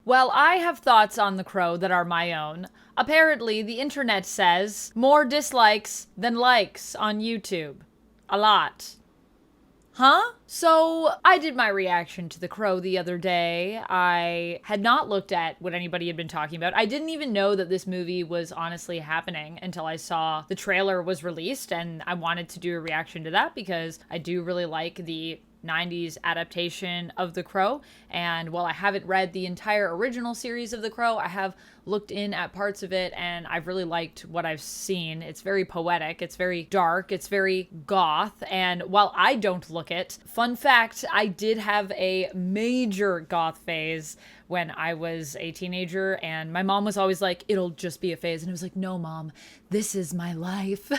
Well, I have thoughts on The Crow that are my own. Apparently, the internet says more dislikes than likes on YouTube. A lot. Huh? So, I did my reaction to The Crow the other day. I had not looked at what anybody had been talking about. I didn't even know that this movie was honestly happening until I saw the trailer was released, and I wanted to do a reaction to that because I do really like the 90s adaptation of The Crow, and while I haven't read the entire original series of The Crow, I have looked in at parts of it and I've really liked what I've seen. It's very poetic, it's very dark, it's very goth, and while I don't look it, fun fact, I did have a major goth phase when I was a teenager, and my mom was always like, it'll just be a phase, and I was like, no mom, this is my life.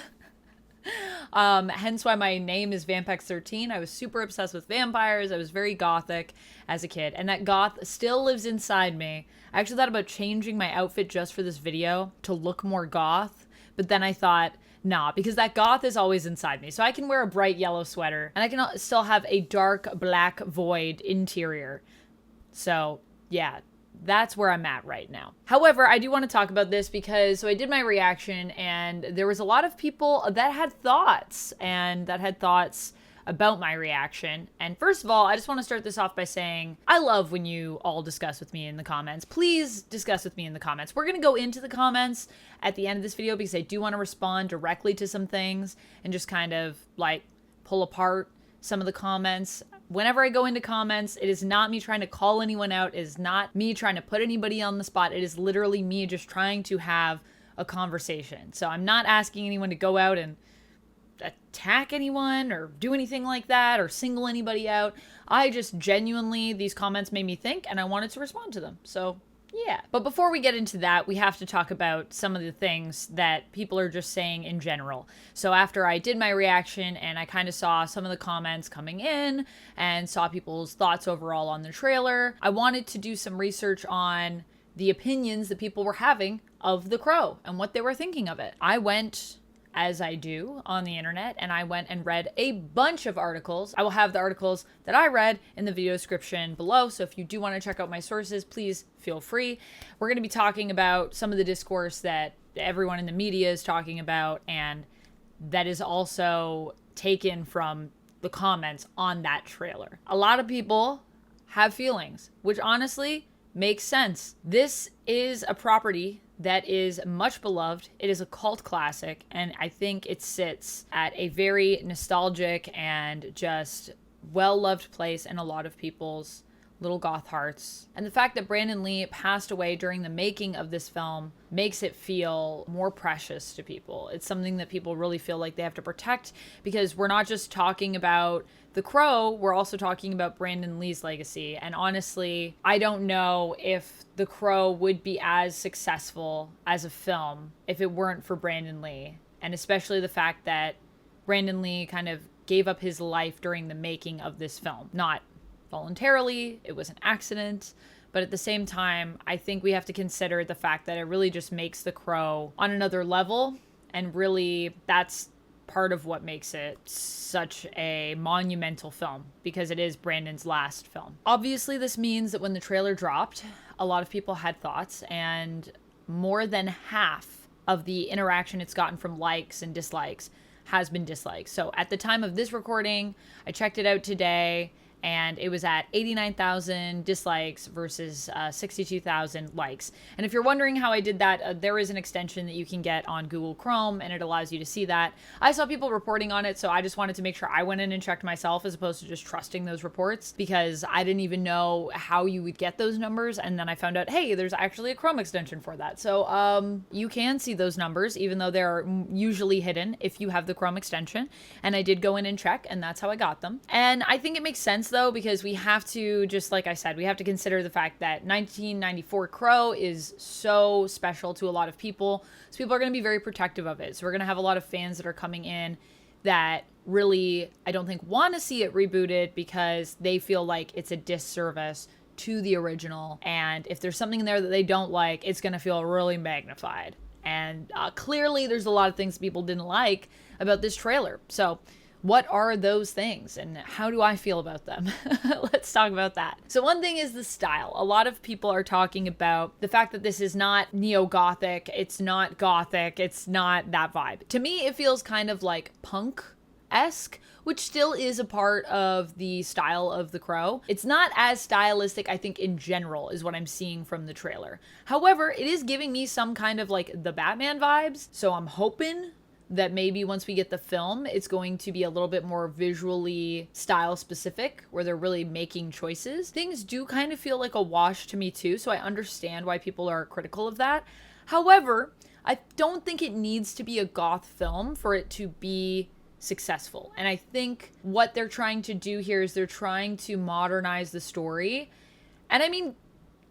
Hence why my name is Vampex13. I was super obsessed with vampires. I was very gothic as a kid, and that goth still lives inside me. I actually thought about changing my outfit just for this video to look more goth, but then I thought, nah, because that goth is always inside me. So I can wear a bright yellow sweater, and I can still have a dark black void interior. So yeah, that's where I'm at right now. However, I do want to talk about this because, so I did my reaction and there was a lot of people that had thoughts about my reaction. And first of all, I just want to start this off by saying, I love when you all discuss with me in the comments. Please discuss with me in the comments. We're going to go into the comments at the end of this video because I do want to respond directly to some things and just kind of like pull apart some of the comments. Whenever I go into comments, it is not me trying to call anyone out. It is not me trying to put anybody on the spot. It is literally me just trying to have a conversation. So I'm not asking anyone to go out and attack anyone or do anything like that or single anybody out. I just genuinely, these comments made me think and I wanted to respond to them. So yeah. But before we get into that, we have to talk about some of the things that people are just saying in general. So after I did my reaction and I kind of saw some of the comments coming in and saw people's thoughts overall on the trailer, I wanted to do some research on the opinions that people were having of The Crow and what they were thinking of it. I went, as I do, on the internet, and I went and read a bunch of articles. I will have the articles that I read in the video description below, so if you do want to check out my sources, please feel free. We're going to be talking about some of the discourse that everyone in the media is talking about, and that is also taken from the comments on that trailer. A lot of people have feelings, which honestly makes sense. This is a property that is much beloved. It is a cult classic, and I think it sits at a very nostalgic and just well-loved place in a lot of people's little goth hearts. And the fact that Brandon Lee passed away during the making of this film makes it feel more precious to people. It's something that people really feel like they have to protect, because we're not just talking about The Crow, we're also talking about Brandon Lee's legacy. And honestly, I don't know if The Crow would be as successful as a film if it weren't for Brandon Lee. And especially the fact that Brandon Lee kind of gave up his life during the making of this film. Not voluntarily, it was an accident, but at the same time, I think we have to consider the fact that it really just makes The Crow on another level, and really that's part of what makes it such a monumental film, because it is Brandon's last film. Obviously, this means that when the trailer dropped, a lot of people had thoughts, and more than half of the interaction it's gotten from likes and dislikes has been dislikes. So at the time of this recording, I checked it out today, and it was at 89,000 dislikes versus 62,000 likes. And if you're wondering how I did that, there is an extension that you can get on Google Chrome, and it allows you to see that. I saw people reporting on it, so I just wanted to make sure I went in and checked myself as opposed to just trusting those reports, because I didn't even know how you would get those numbers. And then I found out, hey, there's actually a Chrome extension for that. So you can see those numbers, even though they're usually hidden if you have the Chrome extension. And I did go in and check, and that's how I got them. And I think it makes sense though, because we have to, just like I said, we have to consider the fact that 1994 Crow is so special to a lot of people. So people are going to be very protective of it. So we're going to have a lot of fans that are coming in that really, I don't think, want to see it rebooted because they feel like it's a disservice to the original. And if there's something in there that they don't like, it's going to feel really magnified. And clearly there's a lot of things people didn't like about this trailer. So what are those things and how do I feel about them? Let's talk about that. So one thing is the style. A lot of people are talking about the fact that this is not neo-gothic, it's not gothic, it's not that vibe. To me, it feels kind of like punk-esque, which still is a part of the style of The Crow. It's not as stylistic, I think, in general, is what I'm seeing from the trailer. However, it is giving me some kind of like the Batman vibes, so I'm hoping that maybe once we get the film, it's going to be a little bit more visually style specific, where they're really making choices. Things do kind of feel like a wash to me too, so I understand why people are critical of that. However, I don't think it needs to be a goth film for it to be successful. And I think what they're trying to do here is they're trying to modernize the story. And I mean,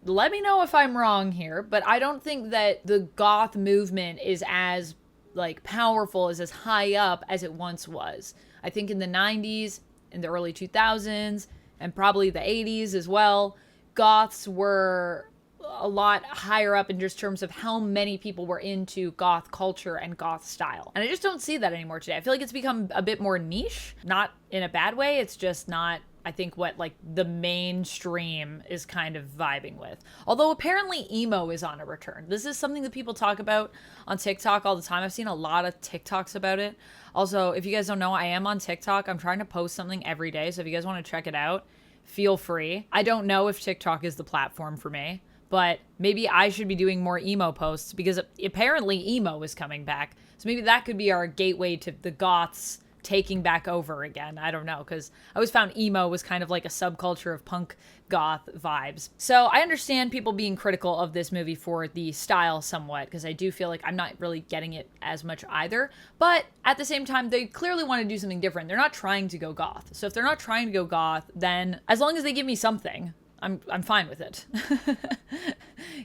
let me know if I'm wrong here, but I don't think that the goth movement is as like powerful, is as high up as it once was. I think in the 90s, in the early 2000s, and probably the 80s as well, goths were a lot higher up in just terms of how many people were into goth culture and goth style. And I just don't see that anymore today. I feel like it's become a bit more niche, not in a bad way. It's just not, I think, what like the mainstream is kind of vibing with. Although apparently emo is on a return. This is something that people talk about on TikTok all the time. I've seen a lot of TikToks about it. Also, if you guys don't know, I am on TikTok. I'm trying to post something every day. So if you guys want to check it out, feel free. I don't know if TikTok is the platform for me, but maybe I should be doing more emo posts because apparently emo is coming back. So maybe that could be our gateway to the goths taking back over again. I don't know, because I always found emo was kind of like a subculture of punk goth vibes. So I understand people being critical of this movie for the style somewhat, because I do feel like I'm not really getting it as much either. But at the same time, they clearly want to do something different. They're not trying to go goth. So if they're not trying to go goth, then as long as they give me something, I'm fine with it.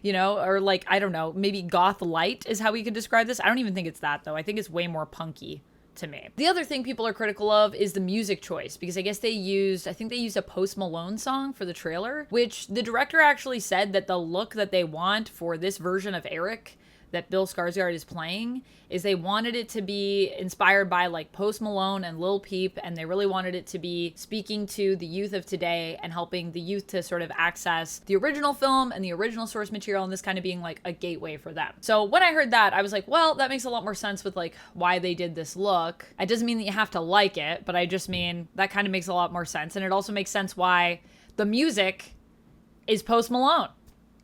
You know, or like, I don't know, maybe goth light is how we could describe this. I don't even think it's that though. I think it's way more punky to me. The other thing people are critical of is the music choice, because I guess they used a Post Malone song for the trailer, which the director actually said that the look that they want for this version of Eric that Bill Skarsgård is playing is they wanted it to be inspired by like Post Malone and Lil Peep, and they really wanted it to be speaking to the youth of today and helping the youth to sort of access the original film and the original source material, and this kind of being like a gateway for them. So when I heard that, I was like, well, that makes a lot more sense with like why they did this look. It doesn't mean that you have to like it, but I just mean that kind of makes a lot more sense. And it also makes sense why the music is Post Malone,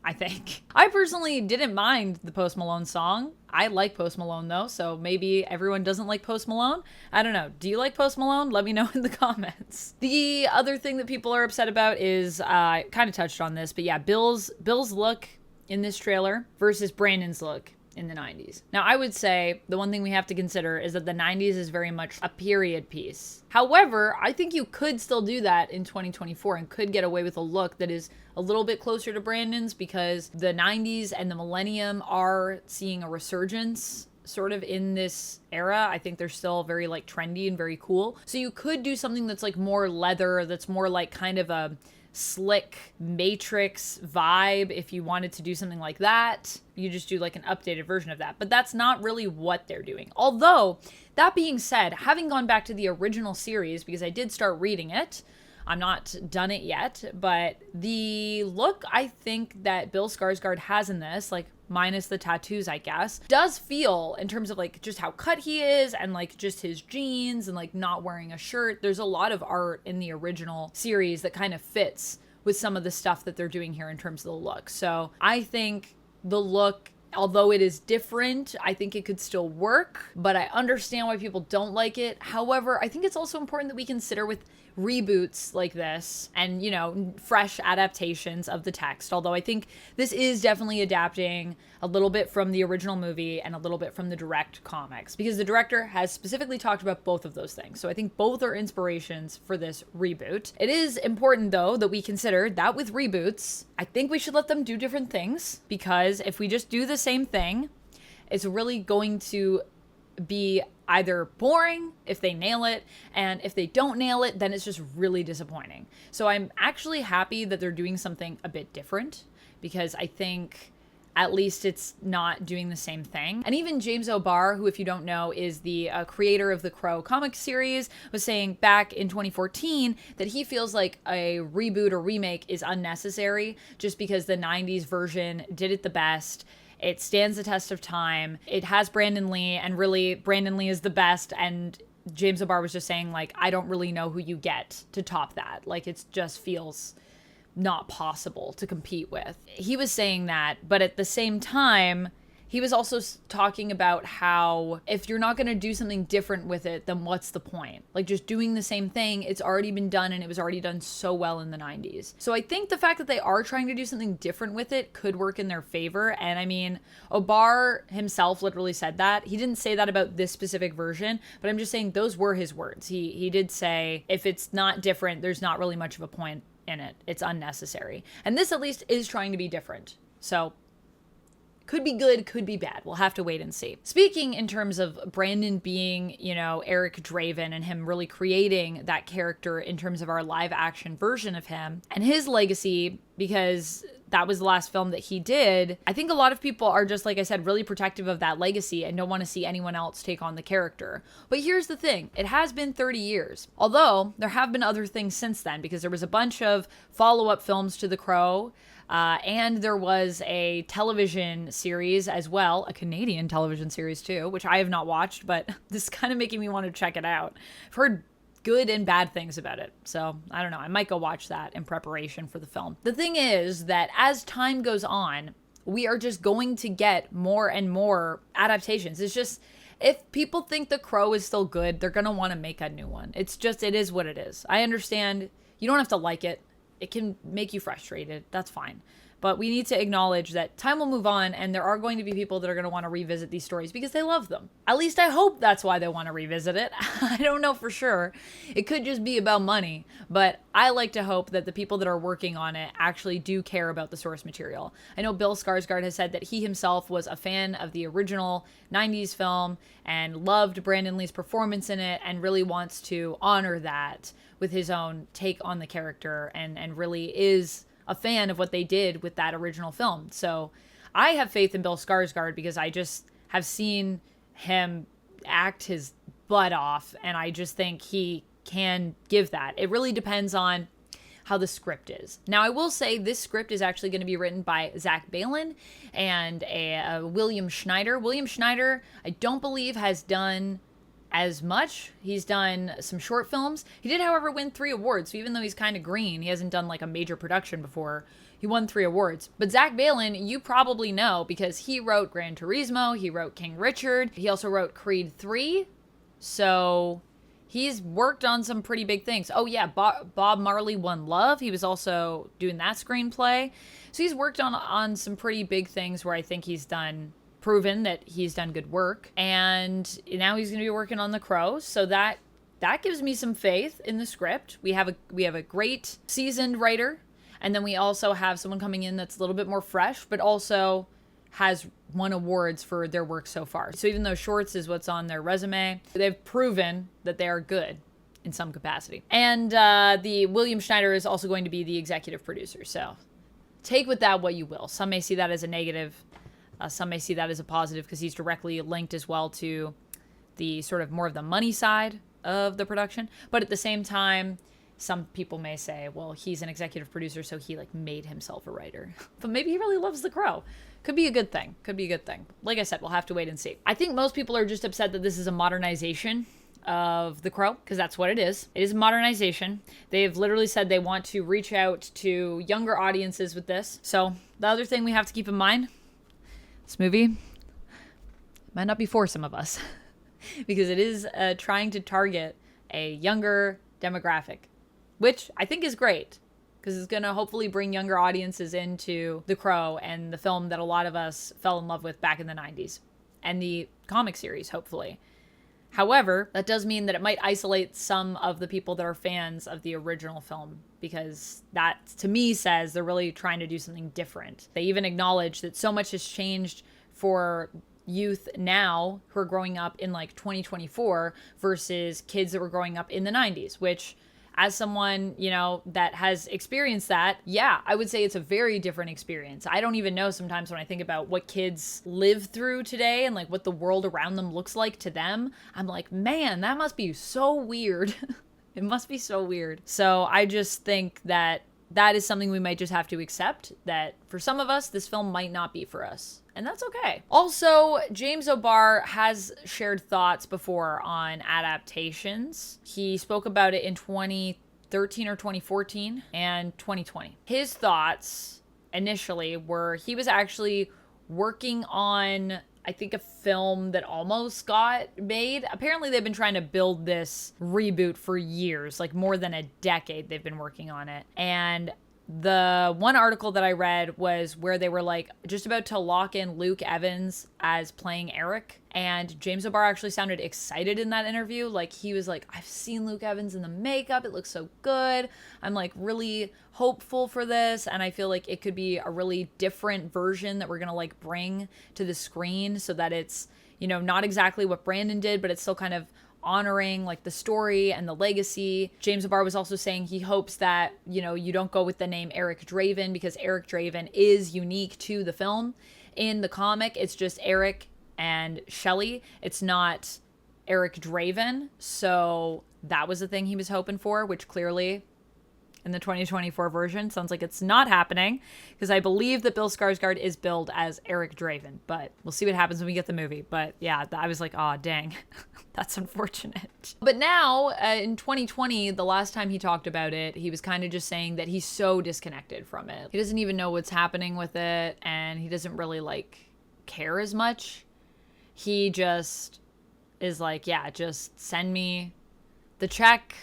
I think. I personally didn't mind the Post Malone song. I like Post Malone though, so maybe everyone doesn't like Post Malone. I don't know. Do you like Post Malone? Let me know in the comments. The other thing that people are upset about is, I kind of touched on this, but yeah, Bill's look in this trailer versus Brandon's look in the 90s. Now, I would say the one thing we have to consider is that the 90s is very much a period piece. However, I think you could still do that in 2024 and could get away with a look that is a little bit closer to Brandon's, because the 90s and the millennium are seeing a resurgence sort of in this era. I think they're still very like trendy and very cool. So you could do something that's like more leather, that's more like kind of a slick Matrix vibe. If you wanted to do something like that, you just do like an updated version of that. But that's not really what they're doing. Although, that being said, having gone back to the original series, because I did start reading it, I'm not done it yet, but the look I think that Bill Skarsgård has in this, like minus the tattoos, I guess, does feel, in terms of like just how cut he is and like just his jeans and like not wearing a shirt, there's a lot of art in the original series that kind of fits with some of the stuff that they're doing here in terms of the look. So I think the look, although it is different, I think it could still work, but I understand why people don't like it. However, I think it's also important that we consider with reboots like this and, you know, fresh adaptations of the text. Although I think this is definitely adapting a little bit from the original movie and a little bit from the direct comics, because the director has specifically talked about both of those things. So I think both are inspirations for this reboot. It is important though that we consider that with reboots, I think we should let them do different things, because if we just do the same thing, it's really going to be either boring if they nail it, and if they don't nail it, then it's just really disappointing. So I'm actually happy that they're doing something a bit different, because I think at least it's not doing the same thing. And even James O'Barr, who, if you don't know, is the creator of the Crow comic series, was saying back in 2014 that he feels like a reboot or remake is unnecessary just because the 90s version did it the best. It stands the test of time. It has Brandon Lee, and really Brandon Lee is the best. And James O'Barr was just saying, like, I don't really know who you get to top that. Like, it just feels not possible to compete with. He was saying that, but at the same time, he was also talking about how if you're not going to do something different with it, then what's the point? Like, just doing the same thing, it's already been done, and it was already done so well in the 90s. So I think the fact that they are trying to do something different with it could work in their favor. And I mean, O'Barr himself literally said that. He didn't say that about this specific version, but I'm just saying those were his words. He did say, if it's not different, there's not really much of a point in it. It's unnecessary. And this at least is trying to be different. So could be good, could be bad. We'll have to wait and see. Speaking in terms of Brandon being, you know, Eric Draven and him really creating that character in terms of our live action version of him and his legacy, because that was the last film that he did, I think a lot of people are just, like I said, really protective of that legacy and don't want to see anyone else take on the character. But here's the thing. It has been 30 years. Although there have been other things since then, because there was a bunch of follow-up films to The Crow, and there was a television series as well, a Canadian television series too, which I have not watched, but this is kind of making me want to check it out. I've heard good and bad things about it. So I don't know. I might go watch that in preparation for the film. The thing is that as time goes on, we are just going to get more and more adaptations. It's just, if people think The Crow is still good, they're going to want to make a new one. It's just, it is what it is. I understand you don't have to like it. It can make you frustrated. That's fine. But we need to acknowledge that time will move on, and there are going to be people that are going to want to revisit these stories because they love them. At least I hope that's why they want to revisit it. I don't know for sure. It could just be about money, but I like to hope that the people that are working on it actually do care about the source material. I know Bill Skarsgård has said that he himself was a fan of the original 90s film and loved Brandon Lee's performance in it and really wants to honor that with his own take on the character and really is a fan of what they did with that original film. So I have faith in Bill Skarsgård because I just have seen him act his butt off, and I just think he can give that. It really depends on how the script is. Now, I will say this script is actually going to be written by Zach Balan and William Schneider. William Schneider, I don't believe, has done as much. He's done some short films. He did, however, win 3 awards. So even though he's kind of green, he hasn't done like a major production before. He won 3 awards. But Zach Balan, you probably know because he wrote Gran Turismo. He wrote King Richard. He also wrote Creed 3. So he's worked on some pretty big things. Oh yeah, Bob Marley One Love. He was also doing that screenplay. So he's worked on some pretty big things where I think he's proven that he's done good work, and now he's going to be working on The Crow, so that gives me some faith in the script. We have a great seasoned writer, and then we also have someone coming in that's a little bit more fresh, but also has won awards for their work so far. So even though shorts is what's on their resume, they've proven that they are good in some capacity. And the William Schneider is also going to be the executive producer, so take with that what you will. Some may see that as a negative. Some may see that as a positive because he's directly linked as well to the sort of more of the money side of the production. But at the same time, some people may say, well, he's an executive producer, so he like made himself a writer. But maybe he really loves The Crow. Could be a good thing. Could be a good thing. Like I said, we'll have to wait and see. I think most people are just upset that this is a modernization of The Crow, because that's what it is. It is a modernization. They've literally said they want to reach out to younger audiences with this. So the other thing we have to keep in mind, this movie might not be for some of us because it is trying to target a younger demographic, which I think is great because it's going to hopefully bring younger audiences into The Crow and the film that a lot of us fell in love with back in the 90s and the comic series, hopefully. However, that does mean that it might isolate some of the people that are fans of the original film, because that, to me, says they're really trying to do something different. They even acknowledge that so much has changed for youth now who are growing up in like 2024 versus kids that were growing up in the 90s, which as someone, you know, that has experienced that, yeah, I would say it's a very different experience. I don't even know sometimes when I think about what kids live through today and like what the world around them looks like to them, I'm like, man, that must be so weird. It must be so weird. So I just think that that is something we might just have to accept, that for some of us, this film might not be for us. And that's okay. Also, James O'Barr has shared thoughts before on adaptations. He spoke about it in 2013 or 2014 and 2020. His thoughts initially were he was actually working on, I think, a film that almost got made. Apparently they've been trying to build this reboot for years, like more than a decade they've been working on it. And the one article that I read was where they were like just about to lock in Luke Evans as playing Eric. And James O'Barr actually sounded excited in that interview. Like he was like, I've seen Luke Evans in the makeup. It looks so good. I'm like really hopeful for this. And I feel like it could be a really different version that we're going to like bring to the screen so that it's, you know, not exactly what Brandon did, but it's still kind of honoring like the story and the legacy. James O'Barr was also saying he hopes that, you know, you don't go with the name Eric Draven because Eric Draven is unique to the film. In the comic, it's just Eric and Shelley. It's not Eric Draven. So that was the thing he was hoping for, which clearly in the 2024 version sounds like it's not happening, because I believe that Bill Skarsgård is billed as Eric Draven, but we'll see what happens when we get the movie. But yeah, I was like, oh dang, that's unfortunate. But now in 2020, the last time he talked about it, he was kind of just saying that he's so disconnected from it. He doesn't even know what's happening with it, and he doesn't really like care as much. He just is like, yeah, just send me the check.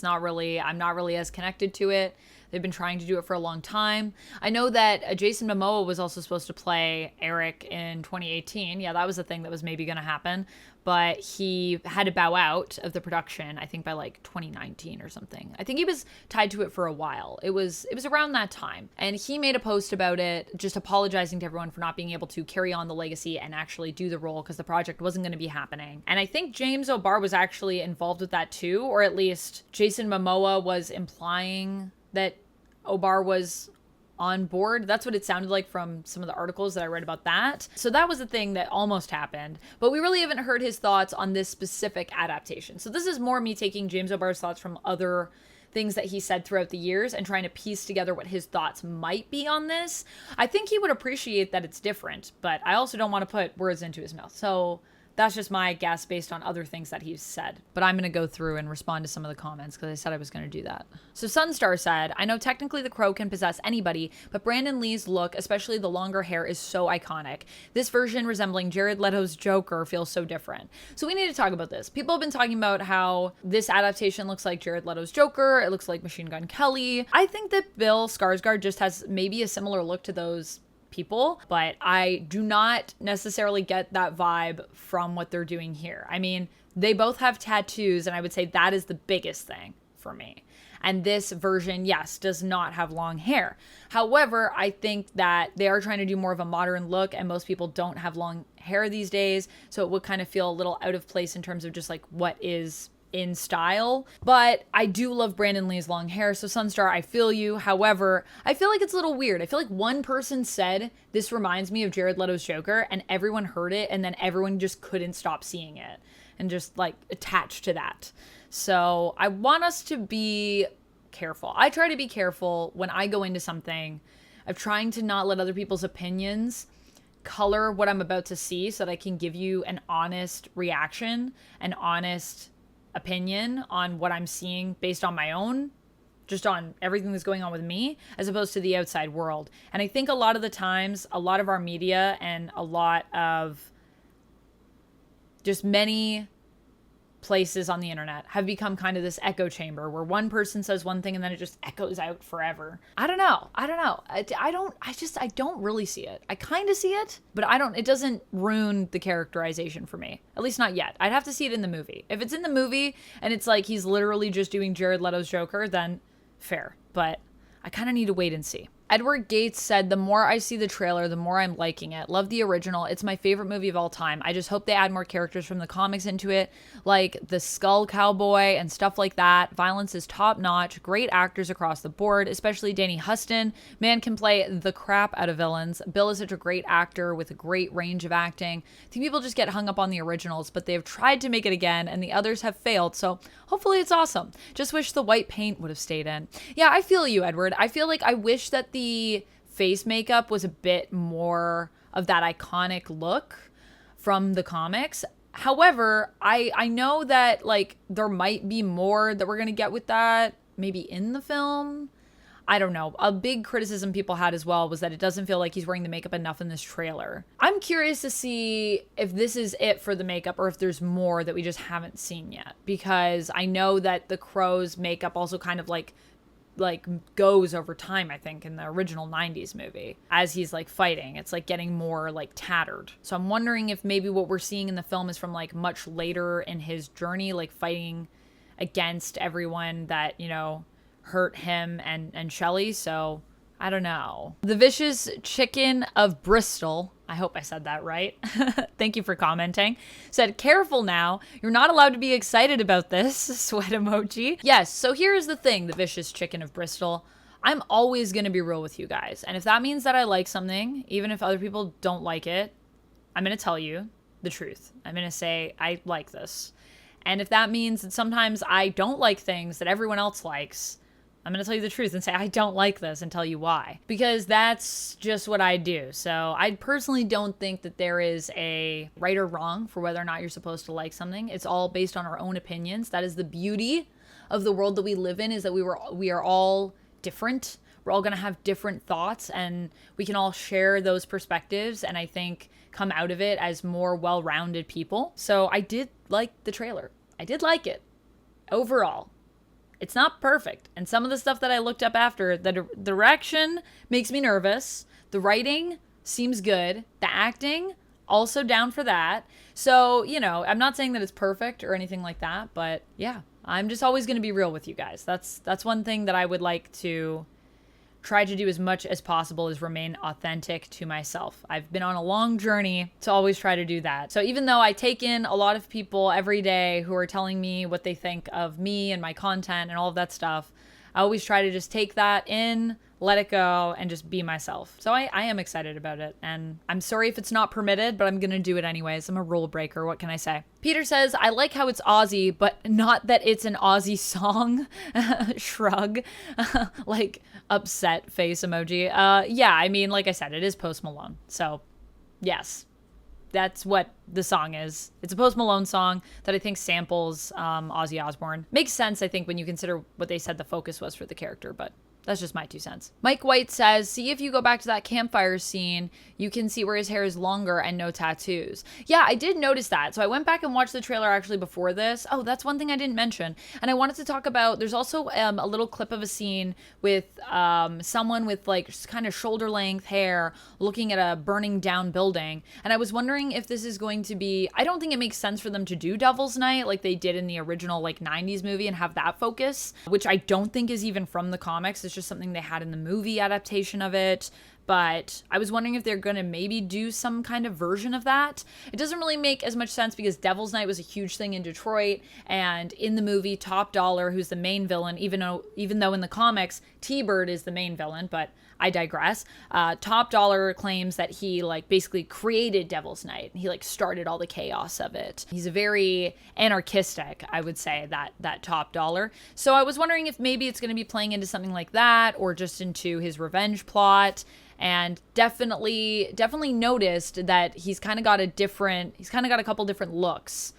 I'm not really as connected to it. They've been trying to do it for a long time. I know that Jason Momoa was also supposed to play Eric in 2018. Yeah, that was a thing that was maybe going to happen. But he had to bow out of the production, I think by like 2019 or something. I think he was tied to it for a while. It was around that time. And he made a post about it, just apologizing to everyone for not being able to carry on the legacy and actually do the role because the project wasn't going to be happening. And I think James O'Barr was actually involved with that too, or at least Jason Momoa was implying that O'Barr was on board. That's what it sounded like from some of the articles that I read about that. So that was the thing that almost happened, but we really haven't heard his thoughts on this specific adaptation. So this is more me taking James O'Barr's thoughts from other things that he said throughout the years and trying to piece together what his thoughts might be on this. I think he would appreciate that it's different, but I also don't want to put words into his mouth. So that's just my guess based on other things that he's said. But I'm going to go through and respond to some of the comments because I said I was going to do that. So Sunstar said, I know technically the Crow can possess anybody, but Brandon Lee's look, especially the longer hair, is so iconic. This version resembling Jared Leto's Joker feels so different. So we need to talk about this. People have been talking about how this adaptation looks like Jared Leto's Joker. It looks like Machine Gun Kelly. I think that Bill Skarsgård just has maybe a similar look to those people, but I do not necessarily get that vibe from what they're doing here. I mean, they both have tattoos, and I would say that is the biggest thing for me. And this version, yes, does not have long hair. However, I think that they are trying to do more of a modern look, and most people don't have long hair these days, so it would kind of feel a little out of place in terms of just like what is in style. But I do love Brandon Lee's long hair, so Sunstar, I feel you. However, I feel like it's a little weird. I feel like one person said this reminds me of Jared Leto's Joker, and everyone heard it, and then everyone just couldn't stop seeing it and just like attached to that. So I want us to be careful. I try to be careful when I go into something of trying to not let other people's opinions color what I'm about to see so that I can give you an honest reaction, an honest opinion on what I'm seeing based on my own, just on everything that's going on with me, as opposed to the outside world. And I think a lot of the times, a lot of our media and a lot of just many places on the internet have become kind of this echo chamber where one person says one thing and then it just echoes out forever. I don't know. I don't really see it. I kind of see it, but it doesn't ruin the characterization for me. At least not yet. I'd have to see it in the movie. If it's in the movie and it's like he's literally just doing Jared Leto's Joker, then fair. But I kind of need to wait and see. Edward Gates said, the more I see the trailer, the more I'm liking it. Love the original. It's my favorite movie of all time. I just hope they add more characters from the comics into it, like the Skull Cowboy and stuff like that. Violence is top notch. Great actors across the board, especially Danny Huston. Man can play the crap out of villains. Bill is such a great actor with a great range of acting. I think people just get hung up on the originals, but they have tried to make it again and the others have failed. So hopefully it's awesome. Just wish the white paint would have stayed in. Yeah, I feel you, Edward. I feel like I wish that the face makeup was a bit more of that iconic look from the comics. However, I know that like there might be more that we're going to get with that maybe in the film. I don't know. A big criticism people had as well was that it doesn't feel like he's wearing the makeup enough in this trailer. I'm curious to see if this is it for the makeup or if there's more that we just haven't seen yet, because I know that the Crow's makeup also kind of like goes over time. I think in the original 90s movie, as he's like fighting, it's like getting more like tattered. So I'm wondering if maybe what we're seeing in the film is from like much later in his journey, like fighting against everyone that, you know, hurt him and Shelley. So I don't know. The Vicious Chicken of Bristol, I hope I said that right. Thank you for commenting. Said, careful now. You're not allowed to be excited about this. Sweat emoji. Yes, so here's the thing, the Vicious Chicken of Bristol. I'm always going to be real with you guys. And if that means that I like something, even if other people don't like it, I'm going to tell you the truth. I'm going to say, I like this. And if that means that sometimes I don't like things that everyone else likes, I'm going to tell you the truth and say, I don't like this and tell you why. Because that's just what I do. So I personally don't think that there is a right or wrong for whether or not you're supposed to like something. It's all based on our own opinions. That is the beauty of the world that we live in, is that we are all different. We're all going to have different thoughts and we can all share those perspectives and I think come out of it as more well-rounded people. So I did like the trailer. I did like it overall. It's not perfect. And some of the stuff that I looked up after, the direction makes me nervous. The writing seems good. The acting, also down for that. So, you know, I'm not saying that it's perfect or anything like that, but yeah, I'm just always going to be real with you guys. That's one thing that I would like to try to do as much as possible, is remain authentic to myself. I've been on a long journey to always try to do that. So even though I take in a lot of people every day who are telling me what they think of me and my content and all of that stuff, I always try to just take that in, let it go, and just be myself. So I am excited about it. And I'm sorry if it's not permitted, but I'm going to do it anyways. I'm a rule breaker. What can I say? Peter says, I like how it's Ozzy, but not that it's an Ozzy song. Shrug. Like upset face emoji. Yeah, I mean, like I said, it is Post Malone. So yes, that's what the song is. It's a Post Malone song that I think samples Ozzy Osbourne. Makes sense, I think, when you consider what they said the focus was for the character, but that's just my 2 cents. Mike White says, see if you go back to that campfire scene, you can see where his hair is longer and no tattoos. Yeah, I did notice that. So I went back and watched the trailer actually before this. Oh, that's one thing I didn't mention. And I wanted to talk about, there's also a little clip of a scene with someone with like kind of shoulder length hair looking at a burning down building. And I was wondering if this is going to be, I don't think it makes sense for them to do Devil's Night like they did in the original like 90s movie and have that focus, which I don't think is even from the comics. It's just something they had in the movie adaptation of it. But I was wondering if they're going to maybe do some kind of version of that. It doesn't really make as much sense because Devil's Night was a huge thing in Detroit, and in the movie, Top Dollar, who's the main villain, even though in the comics T-Bird is the main villain, but I digress. Top Dollar claims that he like basically created Devil's Night. He like started all the chaos of it. He's a very anarchistic, I would say, that Top Dollar. So I was wondering if maybe it's going to be playing into something like that, or just into his revenge plot. And definitely noticed that he's kind of got a couple different looks,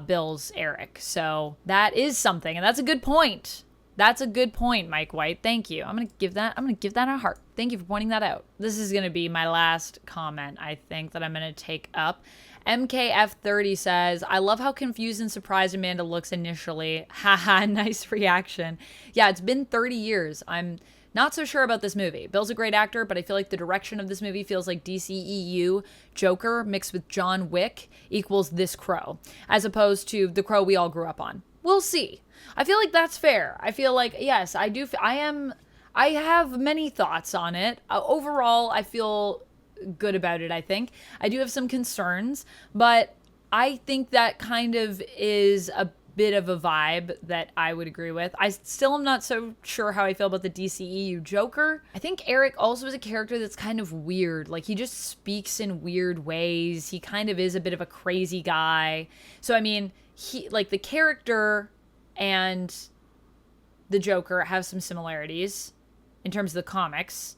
Bill's Eric. So that is something, and that's a good point. That's a good point, Mike White. Thank you. I'm gonna give that a heart. Thank you for pointing that out. This is gonna be my last comment, I think, that I'm gonna take up. MKF30 says, I love how confused and surprised Amanda looks initially. Haha, nice reaction. Yeah, it's been 30 years. I'm not so sure about this movie. Bill's a great actor, but I feel like the direction of this movie feels like DCEU Joker mixed with John Wick equals this Crow, as opposed to the Crow we all grew up on. We'll see. I feel like that's fair. I feel like, yes, I I have many thoughts on it. Overall, I feel good about it, I think. I do have some concerns, but I think that kind of is a bit of a vibe that I would agree with. I still am not so sure how I feel about the DCEU Joker. I think Eric also is a character that's kind of weird. Like, he just speaks in weird ways. He kind of is a bit of a crazy guy. So, I mean, the character and the Joker have some similarities in terms of the comics.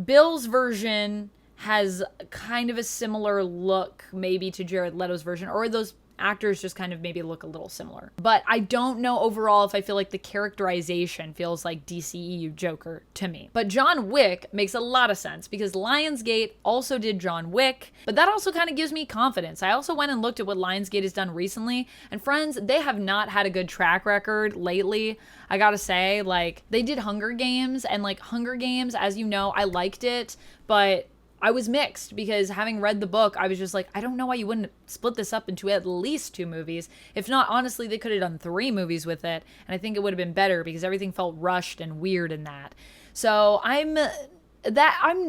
Bill's version has kind of a similar look maybe to Jared Leto's version, or those actors just kind of maybe look a little similar. But I don't know overall if I feel like the characterization feels like DCEU Joker to me. But John Wick makes a lot of sense because Lionsgate also did John Wick, but that also kind of gives me confidence. I also went and looked at what Lionsgate has done recently, and friends, they have not had a good track record lately. I gotta say, like, they did Hunger Games, and like Hunger Games, as you know, I liked it, but I was mixed because having read the book, I was just like, I don't know why you wouldn't split this up into at least 2 movies. If not, honestly, they could have done 3 movies with it. And I think it would have been better because everything felt rushed and weird in that. So I'm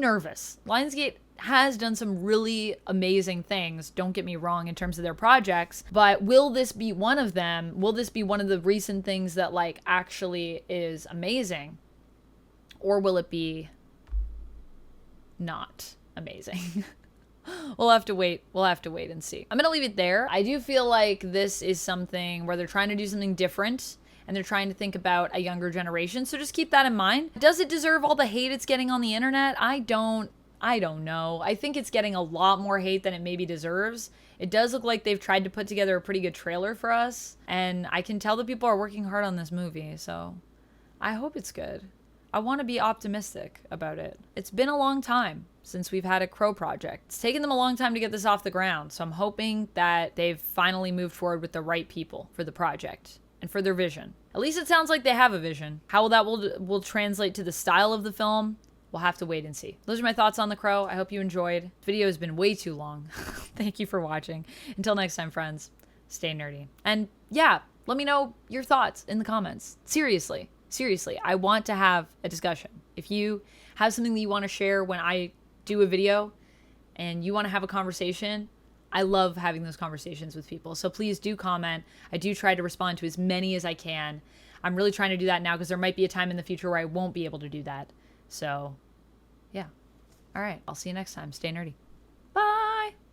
nervous. Lionsgate has done some really amazing things, don't get me wrong, in terms of their projects, but will this be one of them? Will this be one of the recent things that like actually is amazing? Or will it be not amazing? We'll have to wait and see. I'm gonna leave it there. I do feel like this is something where they're trying to do something different and they're trying to think about a younger generation, so just keep that in mind. Does it deserve all the hate it's getting on the internet? I don't know. I think it's getting a lot more hate than it maybe deserves. It does look like they've tried to put together a pretty good trailer for us, and I can tell that people are working hard on this movie, so I hope it's good. I want to be optimistic about it. It's been a long time since we've had a Crow project. It's taken them a long time to get this off the ground, so I'm hoping that they've finally moved forward with the right people for the project and for their vision. At least it sounds like they have a vision. How that will translate to the style of the film, we'll have to wait and see. Those are my thoughts on The Crow. I hope you enjoyed. The video has been way too long. Thank you for watching. Until next time, friends, stay nerdy. And yeah, let me know your thoughts in the comments. Seriously, I want to have a discussion. If you have something that you want to share when I do a video and you want to have a conversation, I love having those conversations with people. So please do comment. I do try to respond to as many as I can. I'm really trying to do that now because there might be a time in the future where I won't be able to do that. So yeah. All right. I'll see you next time. Stay nerdy.